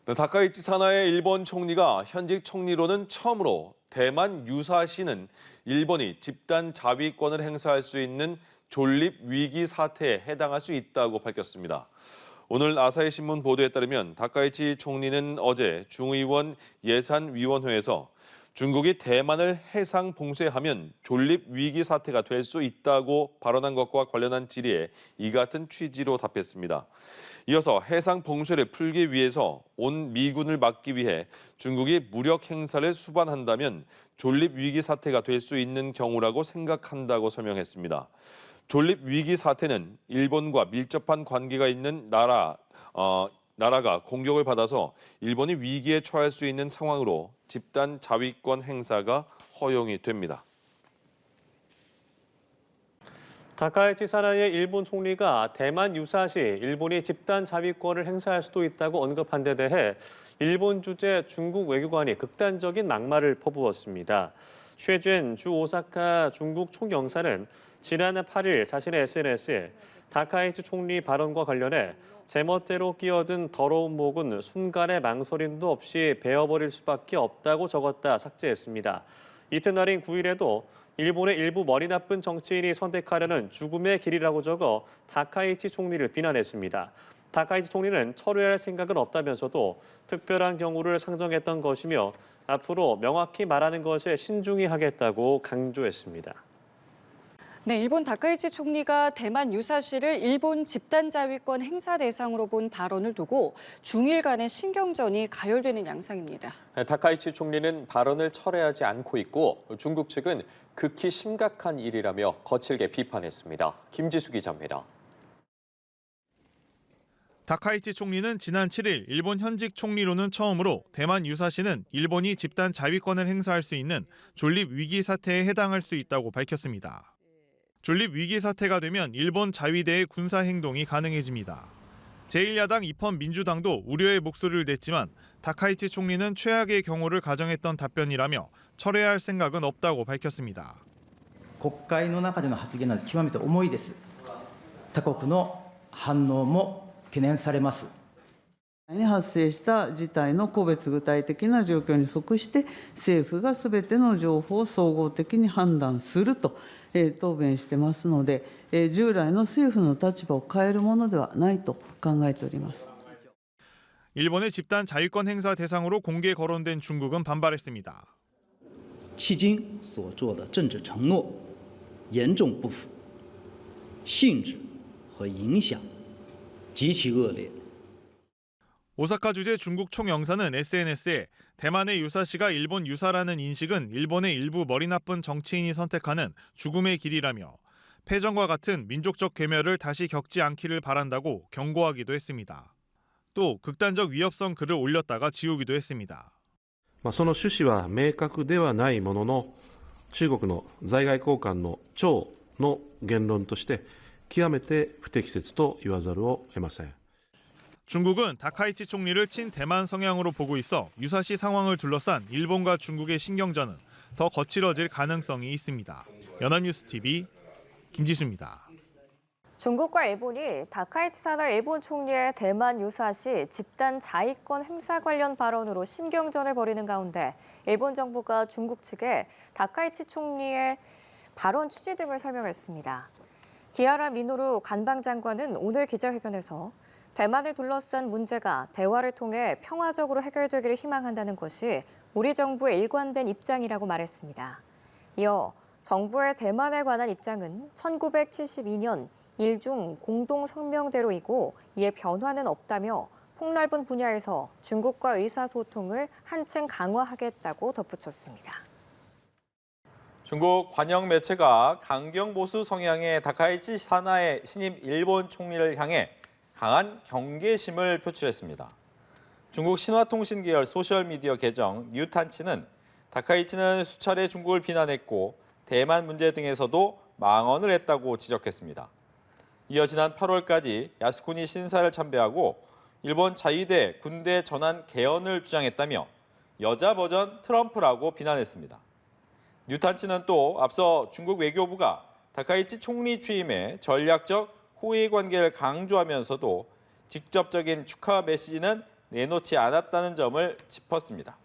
네, 다카이치 사나의 일본 총리가 현직 총리로는 처음으로 대만 유사시는 일본이 집단 자위권을 행사할 수 있는 존립 위기 사태에 해당할 수 있다고 밝혔습니다. 오늘 아사히 신문 보도에 따르면 다카이치 총리는 어제 중의원 예산위원회에서 중국이 대만을 해상 봉쇄하면 존립 위기 사태가 될 수 있다고 발언한 것과 관련한 질의에 이 같은 취지로 답했습니다. 이어서 해상 봉쇄를 풀기 위해서 온 미군을 막기 위해 중국이 무력 행사를 수반한다면 존립 위기 사태가 될 수 있는 경우라고 생각한다고 설명했습니다. 존립 위기 사태는 일본과 밀접한 관계가 있는 나라가 공격을 받아서 일본이 위기에 처할 수 있는 상황으로 집단 자위권 행사가 허용이 됩니다. 다카이치 사나이의 일본 총리가 대만 유사시 일본이 집단 자위권을 행사할 수도 있다고 언급한 데 대해 일본 주재 중국 외교관이 극단적인 막말을 퍼부었습니다. 쉐쥔 주 오사카 중국 총영사는 지난 8일 자신의 SNS에 다카이치 총리 발언과 관련해 제멋대로 끼어든 더러운 목은 순간의 망설임도 없이 베어버릴 수밖에 없다고 적었다 삭제했습니다. 이튿날인 9일에도 일본의 일부 머리 나쁜 정치인이 선택하려는 죽음의 길이라고 적어 다카이치 총리를 비난했습니다. 다카이치 총리는 철회할 생각은 없다면서도 특별한 경우를 상정했던 것이며 앞으로 명확히 말하는 것에 신중히 하겠다고 강조했습니다. 네, 일본 다카이치 총리가 대만 유사시를 일본 집단자위권 행사 대상으로 본 발언을 두고 중일 간의 신경전이 가열되는 양상입니다. 다카이치 총리는 발언을 철회하지 않고 있고 중국 측은 극히 심각한 일이라며 거칠게 비판했습니다. 김지수 기자입니다. 다카이치 총리는 지난 7일 일본 현직 총리로는 처음으로 대만 유사시는 일본이 집단 자위권을 행사할 수 있는 존립 위기 사태에 해당할 수 있다고 밝혔습니다. 존립 위기 사태가 되면 일본 자위대의 군사 행동이 가능해집니다. 제1야당 입헌 민주당도 우려의 목소리를 냈지만 다카이치 총리는 최악의 경우를 가정했던 답변이라며 철회할 생각은 없다고 밝혔습니다. 国会の中での発言なので極めて重いです。他国の反応も懸念されます。発生した事態の個別具体的な状況に即して政府がすべての情報を総合的に判断すると答弁してますので、従来の政府の立場を変えるものではないと考えております。 일본의 집단 자위권 행사 대상으로 공개 거론된 중국은 반발했습니다. 迄今所做的政治承诺严重不符，性质和影响极其恶劣。 오사카 주재 중국 총영사는 SNS에 대만의 유사시가 일본 유사라는 인식은 일본의 일부 머리 나쁜 정치인이 선택하는 죽음의 길이라며 패전과 같은 민족적 괴멸을 다시 겪지 않기를 바란다고 경고하기도 했습니다. 또 극단적 위협성 글을 올렸다가 지우기도 했습니다. その趣旨は明確ではないものの中国の在外交官の長の言論として極めて不適切と言わざるを得ません. 중국은 다카이치 총리를 친대만 성향으로 보고 있어 유사시 상황을 둘러싼 일본과 중국의 신경전은 더 거칠어질 가능성이 있습니다. 연합뉴스TV 김지수입니다. 중국과 일본이 다카이치 사나 일본 총리의 대만 유사시 집단 자위권 행사 관련 발언으로 신경전을 벌이는 가운데 일본 정부가 중국 측에 다카이치 총리의 발언 취지 등을 설명했습니다. 기하라 미노루 관방장관은 오늘 기자회견에서 대만을 둘러싼 문제가 대화를 통해 평화적으로 해결되기를 희망한다는 것이 우리 정부의 일관된 입장이라고 말했습니다. 이어 정부의 대만에 관한 입장은 1972년 일중 공동성명대로이고 이에 변화는 없다며 폭넓은 분야에서 중국과 의사소통을 한층 강화하겠다고 덧붙였습니다. 중국 관영 매체가 강경보수 성향의 다카이치 사나의 신임 일본 총리를 향해 강한 경계심을 표출했습니다. 중국 신화통신 계열 소셜미디어 계정 뉴탄치는 다카이치는 수차례 중국을 비난했고 대만 문제 등에서도 망언을 했다고 지적했습니다. 이어 지난 8월까지 야스쿠니 신사를 참배하고 일본 자위대 군대 전환 개헌을 주장했다며 여자 버전 트럼프라고 비난했습니다. 뉴탄치는 또 앞서 중국 외교부가 다카이치 총리 취임에 전략적 호의 관계를 강조하면서도 직접적인 축하 메시지는 내놓지 않았다는 점을 짚었습니다.